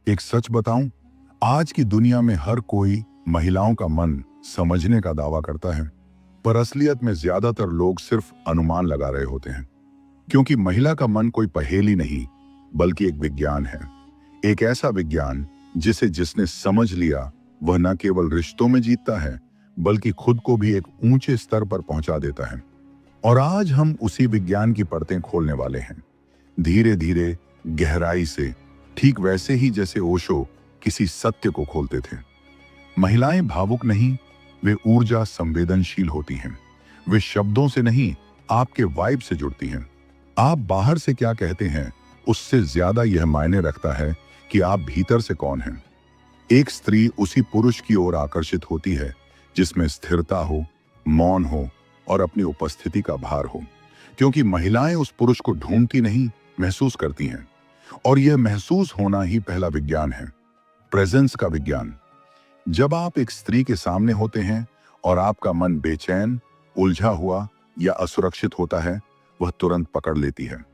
एक सच बताऊं, आज की दुनिया में हर कोई महिलाओं का मन समझने का दावा करता है, पर असलियत में ज्यादातर लोग सिर्फ अनुमान लगा रहे होते हैं। क्योंकि महिला का मन कोई पहेली नहीं, बल्कि एक विज्ञान है। एक ऐसा विज्ञान जिसे जिसने समझ लिया, वह न केवल रिश्तों में जीतता है, बल्कि खुद को भी एक ऊंचे स्तर पर पहुंचा देता है। और आज हम उसी विज्ञान की परतें खोलने वाले हैं, धीरे धीरे, गहराई से, ठीक वैसे ही जैसे ओशो किसी सत्य को खोलते थे। महिलाएं भावुक नहीं, वे ऊर्जा संवेदनशील होती हैं। वे शब्दों से नहीं, आपके वाइब से जुड़ती हैं। आप बाहर से क्या कहते हैं, उससे ज्यादा यह मायने रखता है कि आप भीतर से कौन हैं। एक स्त्री उसी पुरुष की ओर आकर्षित होती है जिसमें स्थिरता हो, मौन हो और अपनी उपस्थिति का भार हो। क्योंकि महिलाएं उस पुरुष को ढूंढती नहीं, महसूस करती हैं। और यह महसूस होना ही पहला विज्ञान है, प्रेजेंस का विज्ञान। जब आप एक स्त्री के सामने होते हैं और आपका मन बेचैन, उलझा हुआ या असुरक्षित होता है, वह तुरंत पकड़ लेती है।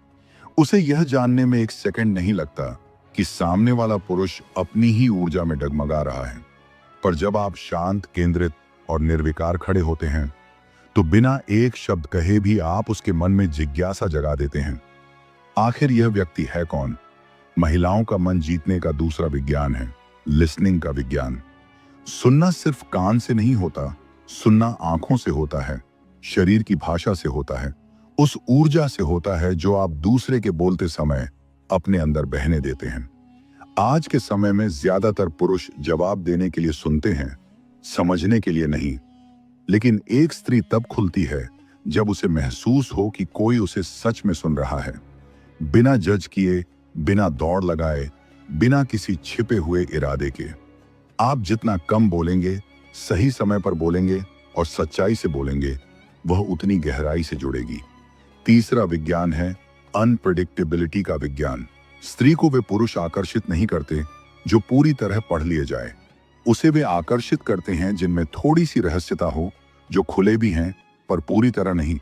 उसे यह जानने में एक सेकंड नहीं लगता कि सामने वाला पुरुष अपनी ही ऊर्जा में डगमगा रहा है। पर जब आप शांत, केंद्रित और निर्विकार खड़े होते हैं, तो बिना एक शब्द कहे भी आप उसके मन में जिज्ञासा जगा देते हैं। आखिर यह व्यक्ति है कौन? महिलाओं का मन जीतने का दूसरा विज्ञान है, लिसनिंग का विज्ञान। सुनना सिर्फ कान से नहीं होता, सुनना आंखों से होता है, शरीर की भाषा से होता है, उस ऊर्जा से होता है जो आप दूसरे के बोलते समय अपने अंदर बहने देते हैं। आज के समय में ज्यादातर पुरुष जवाब देने के लिए सुनते हैं, समझने के लिए नहीं। लेकिन एक स्त्री तब खुलती है जब उसे महसूस हो कि कोई उसे सच में सुन रहा है, बिना जज किए, बिना दौड़ लगाए, बिना किसी छिपे हुए इरादे के। आप जितना कम बोलेंगे, सही समय पर बोलेंगे और सच्चाई से बोलेंगे, वह उतनी गहराई से जुड़ेगी। तीसरा विज्ञान है अनप्रेडिक्टेबिलिटी का विज्ञान। स्त्री को वे पुरुष आकर्षित नहीं करते जो पूरी तरह पढ़ लिए जाए। उसे वे आकर्षित करते हैं जिनमें थोड़ी सी रहस्यता हो, जो खुले भी हैं पर पूरी तरह नहीं,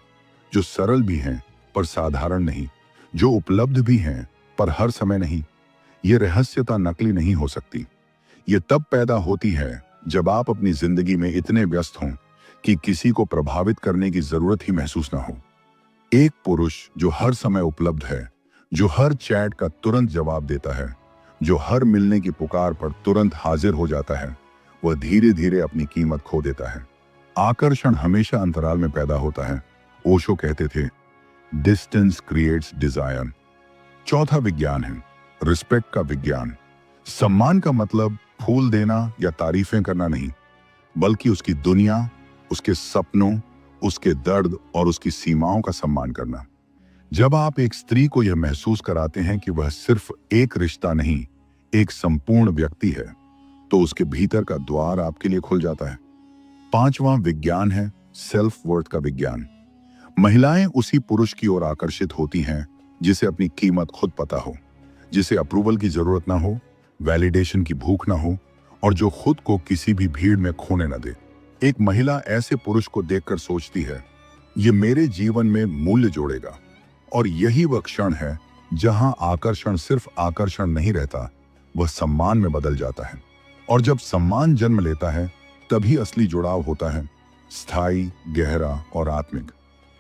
जो सरल भी हैं पर साधारण नहीं, जो उपलब्ध भी हैं पर हर समय नहीं। ये रहस्यता नकली नहीं हो सकती। ये तब पैदा होती है जब आप अपनी जिंदगी में इतने व्यस्त हों कि किसी को प्रभावित करने की जरूरत ही महसूस ना हो। एक पुरुष जो हर समय उपलब्ध है, जो हर चैट का तुरंत जवाब देता है, जो हर मिलने की पुकार पर तुरंत हाजिर हो जाता है, वह धीरे धीरे अपनी कीमत खो देता है। आकर्षण हमेशा अंतराल में पैदा होता है। ओशो कहते थे, डिस्टेंस क्रिएट्स डिजायर। चौथा विज्ञान है रिस्पेक्ट का विज्ञान। सम्मान का मतलब फूल देना या तारीफें करना नहीं, बल्कि उसकी दुनिया, उसके सपनों, उसके दर्द और उसकी सीमाओं का सम्मान करना। जब आप एक स्त्री को यह महसूस कराते हैं कि वह सिर्फ एक रिश्ता नहीं, एक संपूर्ण व्यक्ति है, तो उसके भीतर का द्वार आपके लिए खुल जाता है। पांचवां विज्ञान है सेल्फ वर्थ का विज्ञान। महिलाएं उसी पुरुष की ओर आकर्षित होती हैं जिसे अपनी कीमत खुद पता हो, जिसे अप्रूवल की जरूरत ना हो, वैलिडेशन की भूख ना हो और जो खुद को किसी भी भीड़ में खोने न दे। एक महिला ऐसे पुरुष को देखकर सोचती है, ये मेरे जीवन में मूल्य जोड़ेगा। और यही वह क्षण है जहां आकर्षण सिर्फ आकर्षण नहीं रहता, वह सम्मान में बदल जाता है। और जब सम्मान जन्म लेता है, तभी असली जुड़ाव होता है, स्थायी, गहरा और आत्मिक।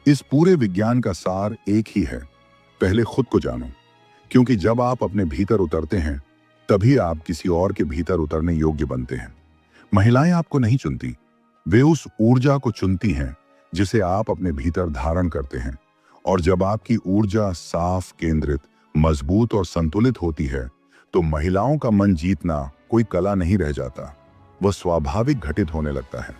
इस पूरे विज्ञान का सार एक ही है, पहले खुद को जानो। क्योंकि जब आप अपने भीतर उतरते हैं, तभी आप किसी और के भीतर उतरने योग्य बनते हैं। महिलाएं आपको नहीं चुनती, वे उस ऊर्जा को चुनती हैं जिसे आप अपने भीतर धारण करते हैं। और जब आपकी ऊर्जा साफ, केंद्रित, मजबूत और संतुलित होती है, तो महिलाओं का मन जीतना कोई कला नहीं रह जाता, वह स्वाभाविक घटित होने लगता है।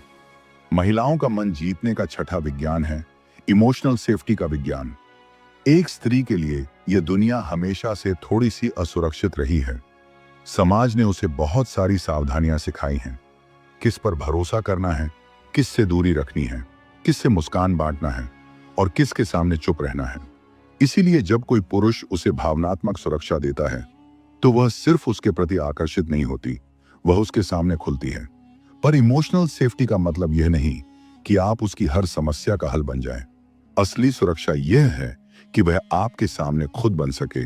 महिलाओं का मन जीतने का छठा विज्ञान है इमोशनल सेफ्टी का विज्ञान। एक स्त्री के लिए यह दुनिया हमेशा से थोड़ी सी असुरक्षित रही है। समाज ने उसे बहुत सारी सावधानियां सिखाई हैं, किस पर भरोसा करना है, किससे दूरी रखनी है, किससे मुस्कान बांटना है और किसके सामने चुप रहना है। इसीलिए जब कोई पुरुष उसे भावनात्मक सुरक्षा देता है, तो वह सिर्फ उसके प्रति आकर्षित नहीं होती, वह उसके सामने खुलती है। पर इमोशनल सेफ्टी का मतलब यह नहीं कि आप उसकी हर समस्या का हल बन जाएं। असली सुरक्षा यह है कि वह आपके सामने खुद बन सके,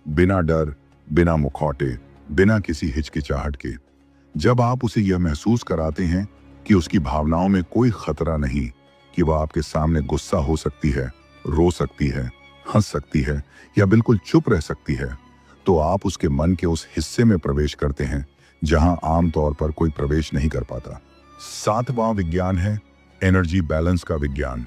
बिना डर, बिना मुखौटे, बिना किसी हिचकिचाहट के। जब आप उसे यह महसूस कराते हैं कि उसकी भावनाओं में कोई खतरा नहीं, कि वह आपके सामने गुस्सा हो सकती है, रो सकती है, हंस सकती है या बिल्कुल चुप रह सकती है, तो आप उसके मन के उस हिस्से में प्रवेश करते हैं जहां आमतौर पर कोई प्रवेश नहीं कर पाता। सातवां विज्ञान है एनर्जी बैलेंस का विज्ञान।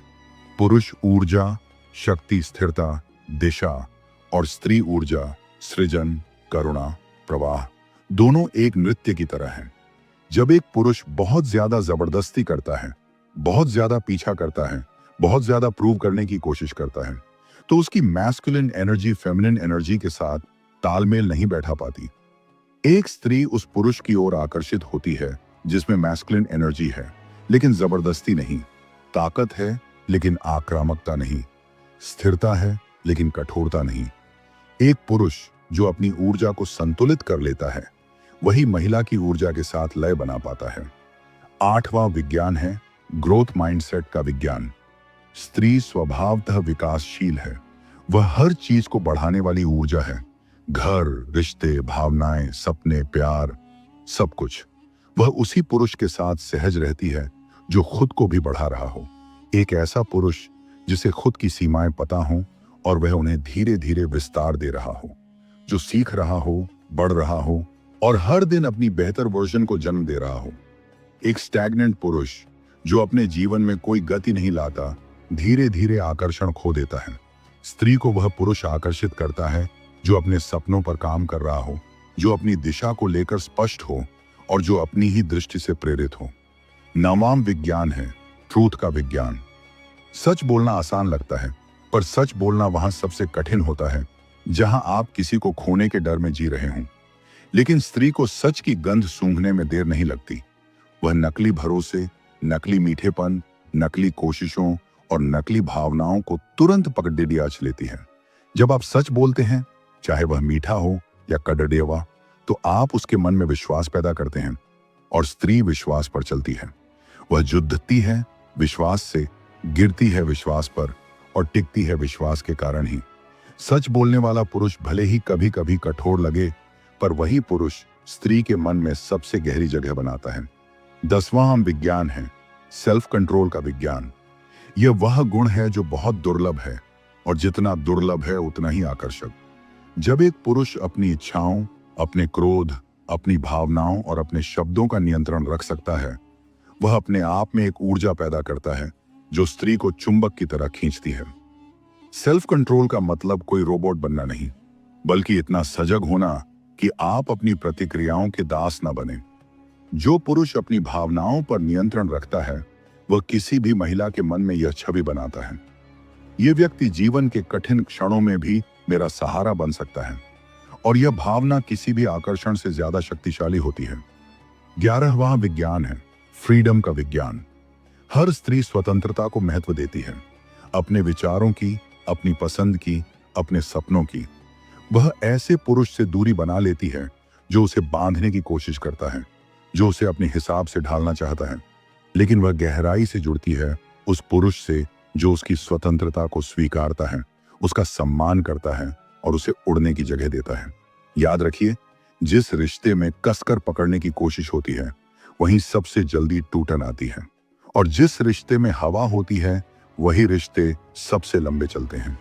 पुरुष ऊर्जा, शक्ति, स्थिरता, दिशा और स्त्री ऊर्जा, सृजन, करुणा, प्रवाह, दोनों एक नृत्य की तरह हैं। जब एक पुरुष बहुत ज्यादा जबरदस्ती करता है, बहुत ज्यादा पीछा करता है, बहुत ज्यादा प्रूव करने की कोशिश करता है, तो उसकी मैस्कुलिन एनर्जी फेमिनिन एनर्जी के साथ तालमेल नहीं बैठा पाती। एक स्त्री उस पुरुष की ओर आकर्षित होती है जिसमें मैस्कुलिन एनर्जी है, लेकिन जबरदस्ती नहीं, ताकत है लेकिन आक्रामकता नहीं, स्थिरता है लेकिन कठोरता नहीं। एक पुरुष जो अपनी ऊर्जा को संतुलित कर लेता है, वही महिला की ऊर्जा के साथ लय बना पाता है। आठवां विज्ञान है ग्रोथ माइंडसेट का विज्ञान। स्त्री स्वभावतः विकासशील है, वह हर चीज को बढ़ाने वाली ऊर्जा है। घर, रिश्ते, भावनाएं, सपने, प्यार, सब कुछ। वह उसी पुरुष के साथ सहज रहती है जो खुद को भी बढ़ा रहा हो। एक ऐसा पुरुष जिसे खुद की सीमाएं पता हो और वह उन्हें धीरे धीरे विस्तार दे रहा हो, जो सीख रहा हो, बढ़ रहा हो और हर दिन अपनी बेहतर वर्जन को जन्म दे रहा हो। एक स्टैग्नेंट पुरुष जो अपने जीवन में कोई गति नहीं लाता, धीरे धीरे आकर्षण खो देता है। स्त्री को वह पुरुष आकर्षित करता है जो अपने सपनों पर काम कर रहा हो, जो अपनी दिशा को लेकर स्पष्ट हो और जो अपनी ही दृष्टि से प्रेरित हो। नौवां विज्ञान है ट्रूथ का विज्ञान। सच बोलना आसान लगता है, पर सच बोलना वहां सबसे कठिन होता है जहां आप किसी को खोने के डर में जी रहे हों। लेकिन स्त्री को सच की गंध सूंघने में देर नहीं लगती। वह नकली भरोसे, नकली मीठेपन, नकली कोशिशों और नकली भावनाओं को तुरंत पकड़ लेती है। जब आप सच बोलते हैं, चाहे वह मीठा हो या कड़ड़ेवा, तो आप उसके मन में विश्वास पैदा करते हैं और स्त्री विश्वास पर चलती है। वह जुद्धती है विश्वास से, गिरती है विश्वास पर और टिकती है विश्वास के कारण ही। सच बोलने वाला पुरुष भले ही कभी कभी कठोर लगे, पर वही पुरुष स्त्री के मन में सबसे गहरी जगह बनाता है। 10वां विज्ञान है सेल्फ कंट्रोल का विज्ञान। यह वह गुण है जो बहुत दुर्लभ है और जितना दुर्लभ है उतना ही आकर्षक। जब एक पुरुष अपनी इच्छाओं, अपने क्रोध, अपनी भावनाओं और अपने शब्दों का नियंत्रण रख सकता है, वह अपने आप में एक ऊर्जा पैदा करता है जो स्त्री को चुंबक की तरह खींचती है। सेल्फ कंट्रोल का मतलब कोई रोबोट बनना नहीं, बल्कि इतना सजग होना कि आप अपनी प्रतिक्रियाओं के दास न बने। जो पुरुष अपनी भावनाओं पर नियंत्रण रखता है, वह किसी भी महिला के मन में यह छवि बनाता है, यह व्यक्ति जीवन के कठिन क्षणों में भी मेरा सहारा बन सकता है। और यह भावना किसी भी आकर्षण से ज्यादा शक्तिशाली होती है। 11वां विज्ञान है फ्रीडम का विज्ञान। हर स्त्री स्वतंत्रता को महत्व देती है, अपने विचारों की, अपनी पसंद की, अपने सपनों की। वह ऐसे पुरुष से दूरी बना लेती है जो उसे बांधने की कोशिश करता है, जो उसे अपने हिसाब से ढालना चाहता है। लेकिन वह गहराई से जुड़ती है उस पुरुष से जो उसकी स्वतंत्रता को स्वीकारता है, उसका सम्मान करता है और उसे उड़ने की जगह देता है। याद रखिए, जिस रिश्ते में कसकर पकड़ने की कोशिश होती है, वहीं सबसे जल्दी टूटन आती है, और जिस रिश्ते में हवा होती है, वही रिश्ते सबसे लंबे चलते हैं।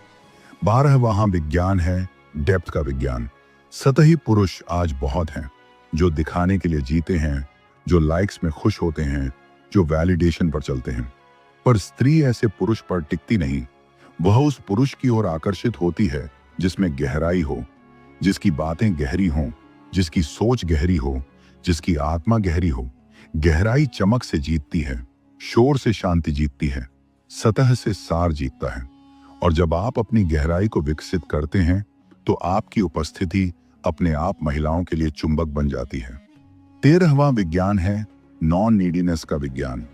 12वां विज्ञान है डेप्थ का विज्ञान। सतही पुरुष आज बहुत हैं, जो दिखाने के लिए जीते हैं, जो लाइक्स में खुश होते हैं, जो वैलिडेशन पर चलते हैं। पर स्त्री ऐसे पुरुष पर टिकती नहीं। वह उस पुरुष की ओर आकर्षित होती है जिसमें गहराई हो, जिसकी बातें गहरी हों, जिसकी सोच गहरी हो, जिसकी आत्मा गहरी हो। गहराई चमक से जीतती है, शोर से शांति जीतती है, सतह से सार जीतता है। और जब आप अपनी गहराई को विकसित करते हैं, तो आपकी उपस्थिति अपने आप महिलाओं के लिए चुंबक बन जाती है। 13वां विज्ञान है नॉन नीडीनेस का विज्ञान।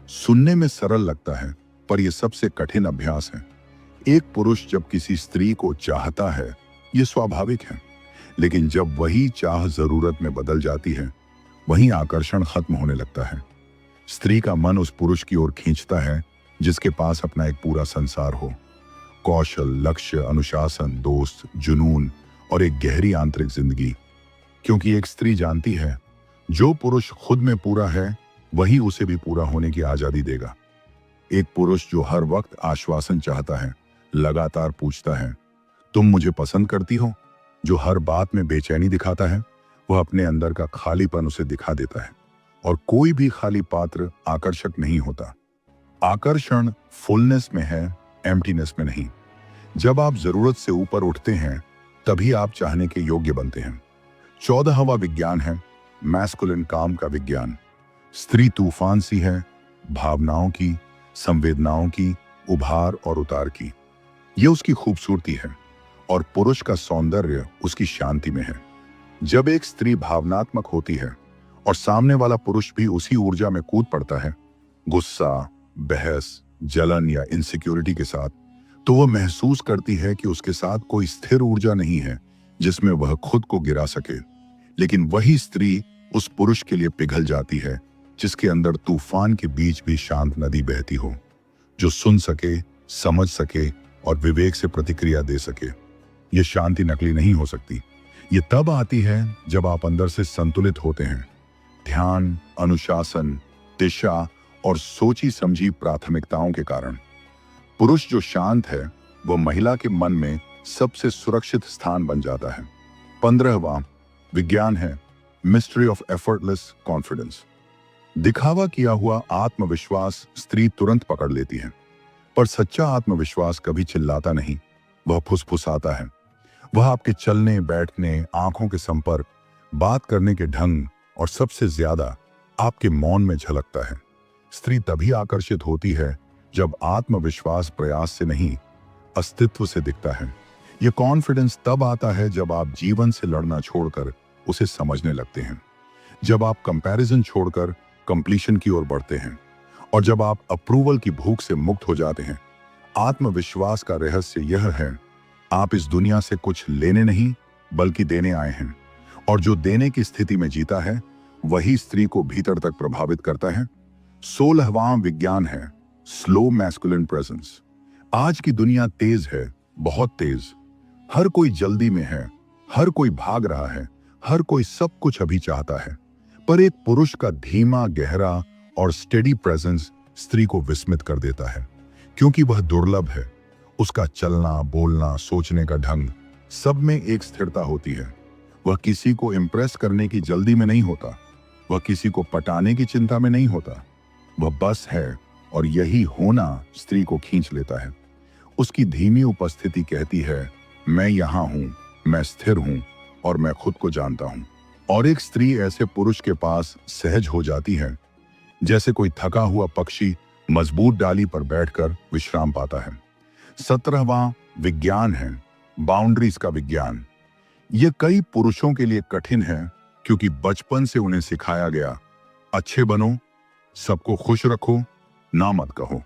सुनने में सरल लगता है, पर यह सबसे कठिन अभ्यास है। एक पुरुष जब किसी स्त्री को चाहता है, यह स्वाभाविक है, लेकिन जब वही चाह जरूरत में बदल जाती है, वहीं आकर्षण खत्म होने लगता है। स्त्री का मन उस पुरुष की ओर खींचता है जिसके पास अपना एक पूरा संसार हो, कौशल, लक्ष्य, अनुशासन, दोस्त, जुनून और एक गहरी आंतरिक जिंदगी। क्योंकि एक स्त्री जानती है जो पुरुष खुद में पूरा है वही उसे भी पूरा होने की आजादी देगा। एक पुरुष जो हर वक्त आश्वासन चाहता है, लगातार पूछता है तुम मुझे पसंद करती हो, जो हर बात में बेचैनी दिखाता है, वह अपने अंदर का खालीपन उसे दिखा देता है। और कोई भी खाली पात्र आकर्षक नहीं होता। आकर्षण फुलनेस में है, एम्प्टीनेस में नहीं। जब आप जरूरत से ऊपर उठते हैं तभी आप चाहने के योग्य बनते हैं। 14वां विज्ञान है मैस्कुलिन काम का विज्ञान। स्त्री तूफान सी है, भावनाओं की, संवेदनाओं की, उभार और उतार की। यह उसकी खूबसूरती है और पुरुष का सौंदर्य उसकी शांति में है। जब एक स्त्री भावनात्मक होती है और सामने वाला पुरुष भी उसी ऊर्जा में कूद पड़ता है, गुस्सा, बहस, जलन या इनसिक्योरिटी के साथ, तो वह महसूस करती है कि उसके साथ कोई स्थिर ऊर्जा नहीं है जिसमें वह खुद को गिरा सके। लेकिन वही स्त्री उस पुरुष के लिए पिघल जाती है जिसके अंदर तूफान के बीच भी शांत नदी बहती हो, जो सुन सके, समझ सके और विवेक से प्रतिक्रिया दे सके। यह शांति नकली नहीं हो सकती। ये तब आती है जब आप अंदर से संतुलित होते हैं। ध्यान, अनुशासन, दिशा और सोची समझी प्राथमिकताओं के कारण। पुरुष जो शांत है वह महिला के मन में सबसे सुरक्षित स्थान बन जाता है। 15वां विज्ञान है मिस्ट्री ऑफ एफर्टलेस कॉन्फिडेंस। दिखावा किया हुआ आत्मविश्वास स्त्री तुरंत पकड़ लेती है, पर सच्चा आत्मविश्वास कभी चिल्लाता नहीं, वह फुसफुसाता है। वह आपके चलने, बैठने, आंखों के संपर्क, बात करने के ढंग और सबसे ज्यादा आपके मौन में झलकता है। स्त्री तभी आकर्षित होती है जब आत्मविश्वास प्रयास से नहीं, अस्तित्व से दिखता है। यह कॉन्फिडेंस तब आता है जब आप जीवन से लड़ना छोड़कर उसे समझने लगते हैं, जब आप कंपैरिजन छोड़कर कंप्लीशन की ओर बढ़ते हैं और जब आप अप्रूवल की भूख से मुक्त हो जाते हैं। आत्मविश्वास का रहस्य यह है, आप इस दुनिया से कुछ लेने नहीं बल्कि देने आए हैं, और जो देने की स्थिति में जीता है वही स्त्री को भीतर तक प्रभावित करता है। 16वां विज्ञान है स्लो मैस्कुलिन प्रेजेंस। आज की दुनिया तेज है, बहुत तेज। हर कोई जल्दी में है, हर कोई भाग रहा है, हर कोई सब कुछ अभी चाहता है। पर एक पुरुष का धीमा, गहरा और स्टेडी प्रेजेंस स्त्री को विस्मित कर देता है, क्योंकि वह दुर्लभ है। उसका चलना, बोलना, सोचने का ढंग, सब में एक स्थिरता होती है। वह किसी को इम्प्रेस करने की जल्दी में नहीं होता, वह किसी को पटाने की चिंता में नहीं होता। वह बस है और यही होना स्त्री को खींच लेता है। उसकी धीमी उपस्थिति कहती है, मैं यहां हूं, मैं स्थिर हूं और मैं खुद को जानता हूं। और एक स्त्री ऐसे पुरुष के पास सहज हो जाती है जैसे कोई थका हुआ पक्षी मजबूत डाली पर बैठकर विश्राम पाता है। 17वां विज्ञान है बाउंड्रीज का विज्ञान। यह कई पुरुषों के लिए कठिन है क्योंकि बचपन से उन्हें सिखाया गया, अच्छे बनो, सबको खुश रखो, ना मत कहो।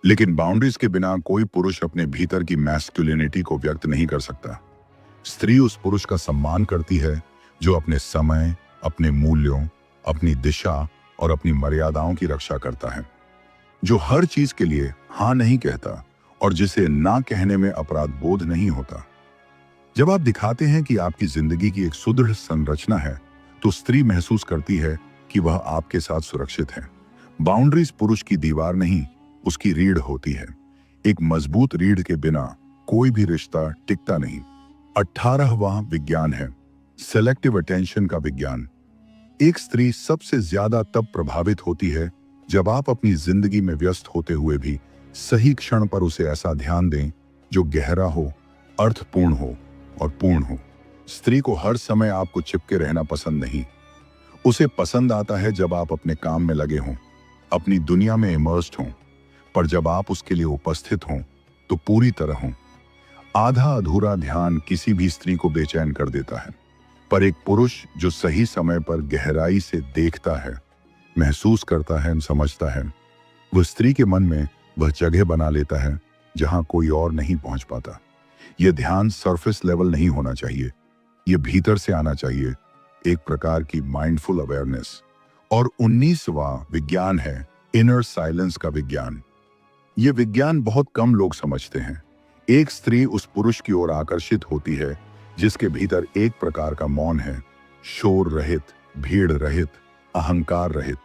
लेकिन बाउंड्रीज के बिना कोई पुरुष अपने भीतर की मैस्कुलिनिटी को व्यक्त नहीं कर सकता। स्त्री उस पुरुष का सम्मान करती है जो अपने समय, अपने मूल्यों, अपनी दिशा और अपनी मर्यादाओं की रक्षा करता है, जो हर चीज के लिए हाँ नहीं कहता और जिसे ना कहने में अपराध बोध नहीं होता। जब आप दिखाते हैं कि आपकी जिंदगी की एक सुदृढ़ संरचना है, तो स्त्री महसूस करती है कि वह आपके साथ सुरक्षित है। बाउंड्रीज पुरुष की दीवार नहीं, उसकी रीढ़ होती है। एक मजबूत रीढ़ के बिना कोई भी रिश्ता टिकता नहीं। 18वां विज्ञान है सेलेक्टिव अटेंशन का विज्ञान। एक स्त्री सबसे ज्यादा तब प्रभावित होती है जब आप अपनी जिंदगी में व्यस्त होते हुए भी सही क्षण पर उसे ऐसा ध्यान दें जो गहरा हो, अर्थपूर्ण हो और पूर्ण हो। स्त्री को हर समय आपको चिपके रहना पसंद नहीं। उसे पसंद आता है जब आप अपने काम में लगे हों, अपनी दुनिया में इमर्स्ड हों, पर जब आप उसके लिए उपस्थित हों तो पूरी तरह हों। आधा अधूरा ध्यान किसी भी स्त्री को बेचैन कर देता है, पर एक पुरुष जो सही समय पर गहराई से देखता है, महसूस करता है, समझता है, वह स्त्री के मन में वह जगह बना लेता है जहां कोई और नहीं पहुंच पाता। यह ध्यान सरफेस लेवल नहीं होना चाहिए, यह भीतर से आना चाहिए, एक प्रकार की माइंडफुल अवेयरनेस। और 19वां विज्ञान है इनर साइलेंस का विज्ञान। यह विज्ञान बहुत कम लोग समझते हैं। एक स्त्री उस पुरुष की ओर आकर्षित होती है जिसके भीतर एक प्रकार का मौन है, शोर रहित, भीड़ रहित, अहंकार रहित।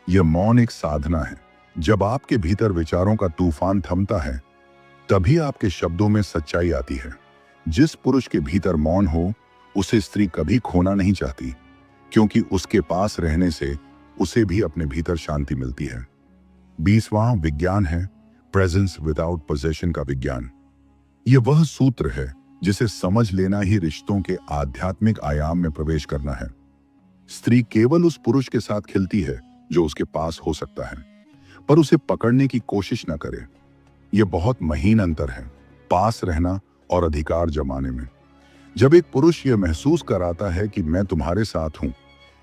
यह मौन एक साधना है। जब आपके भीतर विचारों का तूफान थमता है, तभी आपके शब्दों में सच्चाई आती है। जिस पुरुष के भीतर मौन हो, उसे स्त्री कभी खोना नहीं चाहती, क्योंकि उसके पास रहने से उसे भी अपने भीतर शांति मिलती है। 20वां विज्ञान है प्रेजेंस विदाउट पोजेशन का विज्ञान। यह वह सूत्र है जिसे समझ लेना ही रिश्तों के आध्यात्मिक आयाम में प्रवेश करना है। स्त्री केवल उस पुरुष के साथ खिलती है जो उसके पास हो सकता है, पर उसे पकड़ने की कोशिश न करे। यह बहुत महीन अंतर है पास रहना और अधिकार जमाने में। जब एक पुरुष यह महसूस कराता है कि मैं तुम्हारे साथ हूं,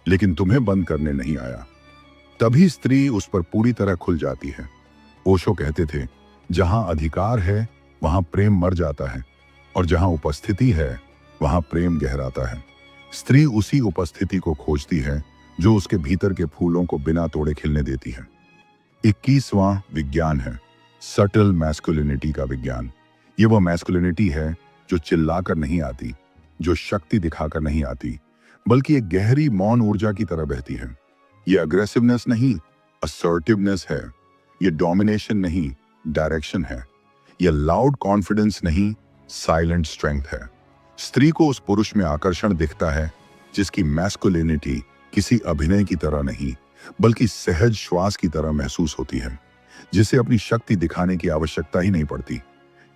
लेकिन तुम्हें बंद करने नहीं आया, तभी स्त्री उस पर पूरी तरह खुल जाती है। ओशो कहते थे, जहां अधिकार है वहां प्रेम मर जाता है, और जहां उपस्थिति है वहां प्रेम गहराता है। स्त्री उसी उपस्थिति को खोजती है जो उसके भीतर के फूलों को बिना तोड़े खिलने देती है। 21वां विज्ञान है सटल मैस्कुलिनिटी का विज्ञान। ये वो मैस्कुलिनिटी है जो चिल्लाकर नहीं आती, जो शक्ति दिखाकर नहीं आती, बल्कि एक गहरी मौन ऊर्जा की तरह बहती है। ये अग्रेसिवनेस नहीं, असर्टिवनेस है। ये डोमिनेशन नहीं, डायरेक्शन है। ये लाउड कॉन्फिडेंस नहीं, साइलेंट स्ट्रेंथ है। स्त्री को उस पुरुष में आकर्षण दिखता है जिसकी मैस्कुलिनिटी किसी अभिनय की तरह नहीं, बल्कि सहज श्वास की तरह महसूस होती है, जिसे अपनी शक्ति दिखाने की आवश्यकता ही नहीं पड़ती,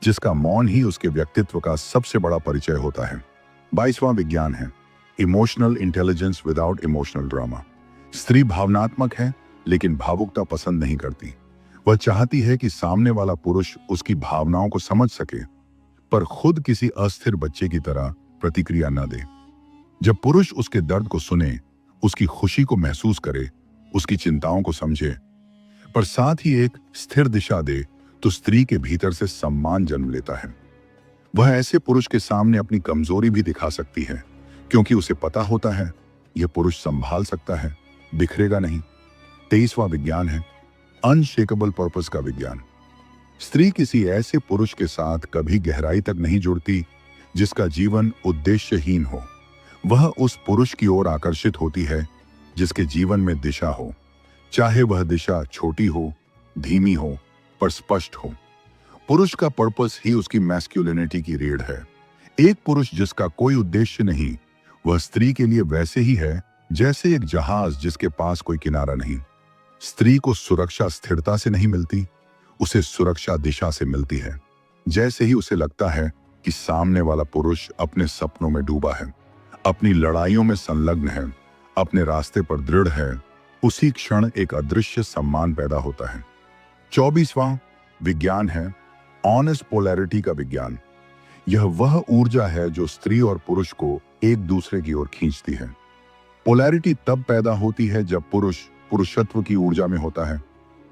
जिसका मौन ही उसके व्यक्तित्व का सबसे बड़ा परिचय होता है। 22वां विज्ञान है emotional intelligence without emotional drama. स्त्री भावनात्मक है, लेकिन भावुकता पसंद नहीं करती। वह चाहती है कि सामने वाला पुरुष उसकी भावनाओं को समझ सके, पर खुद किसी अस्थिर बच्चे की तरह प्रतिक्रिया न दे। जब पुरुष उसके दर्द को सुने, उसकी खुशी को महसूस करे, उसकी चिंताओं को समझे, पर साथ ही एक स्थिर दिशा दे, तो स्त्री के भीतर से सम्मान जन्म लेता है। वह ऐसे पुरुष के सामने अपनी कमजोरी भी दिखा सकती है, क्योंकि उसे पता होता है यह पुरुष संभाल सकता है, बिखरेगा नहीं। 23वां विज्ञान है अनशेकेबल पर्पस का विज्ञान। स्त्री किसी ऐसे पुरुष के साथ कभी गहराई तक नहीं जुड़ती जिसका जीवन उद्देश्यहीन हो। वह उस पुरुष की ओर आकर्षित होती है जिसके जीवन में दिशा हो, चाहे वह दिशा छोटी हो, धीमी हो, पर स्पष्ट हो। पुरुष का पर्पस ही उसकी मैस्कुलिनिटी की रीढ़ है। एक पुरुष जिसका कोई उद्देश्य नहीं, वह स्त्री के लिए वैसे ही है जैसे एक जहाज जिसके पास कोई किनारा नहीं। स्त्री को सुरक्षा स्थिरता से नहीं मिलती, उसे सुरक्षा दिशा से मिलती है। जैसे ही उसे लगता है कि सामने वाला पुरुष अपने सपनों में डूबा है, अपनी लड़ाइयों में संलग्न है, अपने रास्ते पर दृढ़ है, उसी क्षण एक अदृश्य सम्मान पैदा होता है। 24वां विज्ञान है ऑनेस्ट पोलैरिटी का विज्ञान। यह वह ऊर्जा है जो स्त्री और पुरुष को एक दूसरे की ओर खींचती है। पोलैरिटी तब पैदा होती है जब पुरुष पुरुषत्व की ऊर्जा में होता है,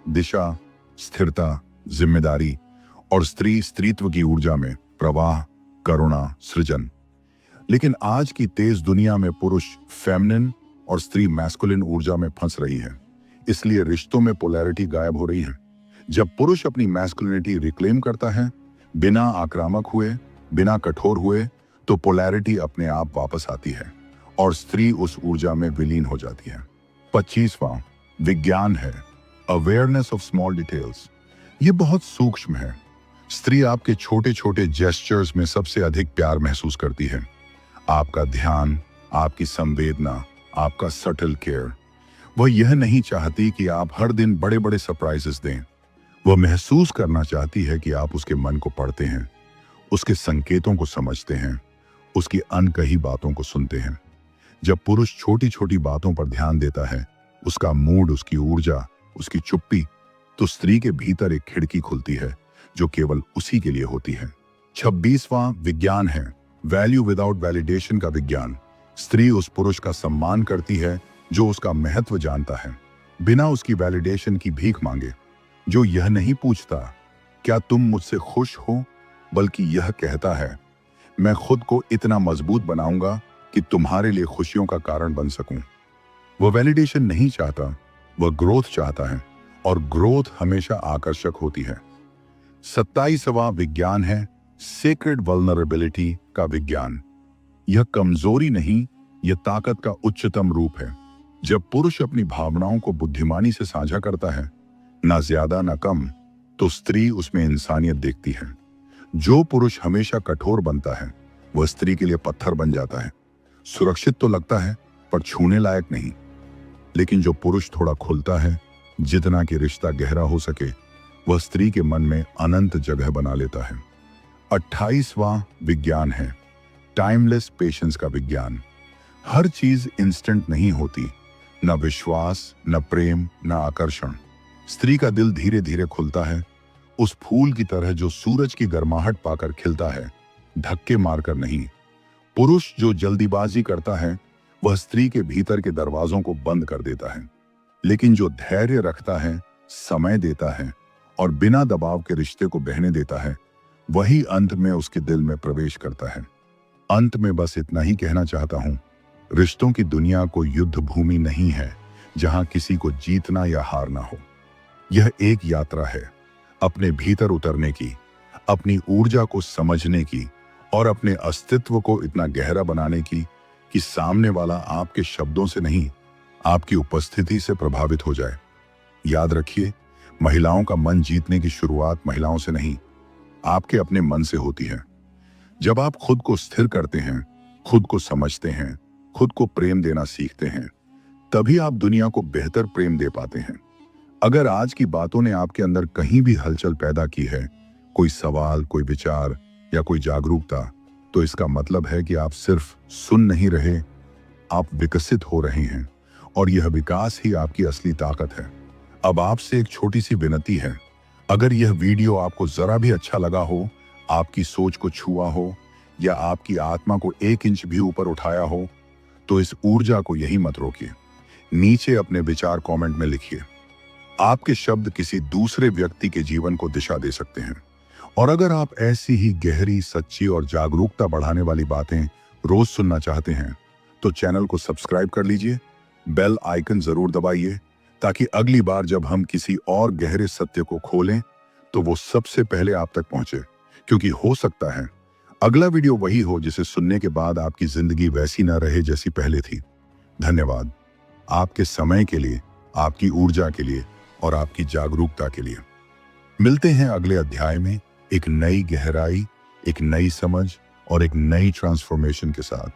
दिशा, स्थिरता, जिम्मेदारी, और स्त्री स्त्रीत्व की ऊर्जा में प्रवाह, करुणा, सृजन। लेकिन आज की तेज दुनिया में पुरुष फेमिनिन और स्त्री मैस्कुलिन ऊर्जा में फंस रही है, इसलिए रिश्तों में पोलैरिटी गायब हो रही है। जब पुरुष अपनी मैस्कुलिनिटी रिक्लेम करता है, बिना आक्रामक हुए, बिना कठोर हुए, तो पोलैरिटी अपने आप वापस आती है और स्त्री उस ऊर्जा में विलीन हो जाती है। 25वां विज्ञान है अवेयरनेस ऑफ स्मॉल डिटेल्स। ये बहुत सूक्ष्म है। स्त्री आपके छोटे छोटे जेस्चर्स में सबसे अधिक प्यार महसूस करती है। आपका ध्यान, आपकी संवेदना, आपका सटल केयर। वह यह नहीं चाहती कि आप हर दिन बड़े बड़े सरप्राइजेस दें। वह महसूस करना चाहती है कि आप उसके मन को पढ़ते हैं, उसके संकेतों को समझते हैं, उसकी अनकही बातों को सुनते हैं। जब पुरुष छोटी छोटी बातों पर ध्यान देता है, उसका मूड, उसकी ऊर्जा, उसकी चुप्पी, तो स्त्री के भीतर एक खिड़की खुलती है जो केवल उसी के लिए होती है। 26वां विज्ञान है वैल्यू विदाउट वैलिडेशन का विज्ञान। स्त्री उस पुरुष का सम्मान करती है जो उसका महत्व जानता है, बिना उसकी वैलिडेशन की भीख मांगे, जो यह नहीं पूछता क्या तुम मुझसे खुश हो, बल्कि यह कहता है मैं खुद को इतना मजबूत बनाऊंगा कि तुम्हारे लिए खुशियों का कारण बन सकूं। वह वैलिडेशन नहीं चाहता, वह ग्रोथ चाहता है, और ग्रोथ हमेशा आकर्षक होती है। 27वां विज्ञान है सेक्रेड वल्नरेबिलिटी का विज्ञान। यह कमजोरी नहीं, यह ताकत का उच्चतम रूप है। जब पुरुष अपनी भावनाओं को बुद्धिमानी से साझा करता है, ना ज्यादा ना कम, तो स्त्री उसमें इंसानियत देखती है। जो पुरुष हमेशा कठोर बनता है, वह स्त्री के लिए पत्थर बन जाता है। सुरक्षित तो लगता है, पर छूने लायक नहीं। लेकिन जो पुरुष थोड़ा खुलता है, जितना कि रिश्ता गहरा हो सके, वह स्त्री के मन में अनंत जगह बना लेता है। 28वां विज्ञान है टाइमलेस पेशेंस का विज्ञान। हर चीज इंस्टेंट नहीं होती, न विश्वास, न प्रेम, न आकर्षण। स्त्री का दिल धीरे धीरे खुलता है, उस फूल की तरह जो सूरज की गर्माहट पाकर खिलता है, धक्के मारकर नहीं। पुरुष जो जल्दीबाजी करता है, वह स्त्री के भीतर के दरवाजों को बंद कर देता है। लेकिन जो धैर्य रखता है, समय देता है और बिना दबाव के रिश्ते को बहने देता है, वही अंत में उसके दिल में प्रवेश करता है। अंत में बस इतना ही कहना चाहता हूं, रिश्तों की दुनिया कोई युद्ध भूमि नहीं है जहां किसी को जीतना या हारना हो। यह एक यात्रा है, अपने भीतर उतरने की, अपनी ऊर्जा को समझने की और अपने अस्तित्व को इतना गहरा बनाने की कि सामने वाला आपके शब्दों से नहीं, आपकी उपस्थिति से प्रभावित हो जाए। याद रखिए, महिलाओं का मन जीतने की शुरुआत महिलाओं से नहीं, आपके अपने मन से होती है। जब आप खुद को स्थिर करते हैं, खुद को समझते हैं, खुद को प्रेम देना सीखते हैं, तभी आप दुनिया को बेहतर प्रेम दे पाते हैं। अगर आज की बातों ने आपके अंदर कहीं भी हलचल पैदा की है, कोई सवाल, कोई विचार या कोई जागरूकता, तो इसका मतलब है कि आप सिर्फ सुन नहीं रहे, आप विकसित हो रहे हैं और यह विकास ही आपकी असली ताकत है। अब आपसे एक छोटी सी विनती है, अगर यह वीडियो आपको जरा भी अच्छा लगा हो, आपकी सोच को छुआ हो या आपकी आत्मा को 1 इंच भी ऊपर उठाया हो, तो इस ऊर्जा को यही मत रोकिए। नीचे अपने विचार कमेंट में लिखिए। आपके शब्द किसी दूसरे व्यक्ति के जीवन को दिशा दे सकते हैं। और अगर आप ऐसी ही गहरी, सच्ची और जागरूकता बढ़ाने वाली बातें रोज सुनना चाहते हैं, तो चैनल को सब्सक्राइब कर लीजिए, बेल आइकन जरूर दबाइए, ताकि अगली बार जब हम किसी और गहरे सत्य को खोलें, तो वो सबसे पहले आप तक पहुंचे। क्योंकि हो सकता है अगला वीडियो वही हो जिसे सुनने के बाद आपकी जिंदगी वैसी ना रहे जैसी पहले थी। धन्यवाद आपके समय के लिए, आपकी ऊर्जा के लिए और आपकी जागरूकता के लिए। मिलते हैं अगले अध्याय में एक नई गहराई, एक नई समझ और एक नई ट्रांसफॉर्मेशन के साथ।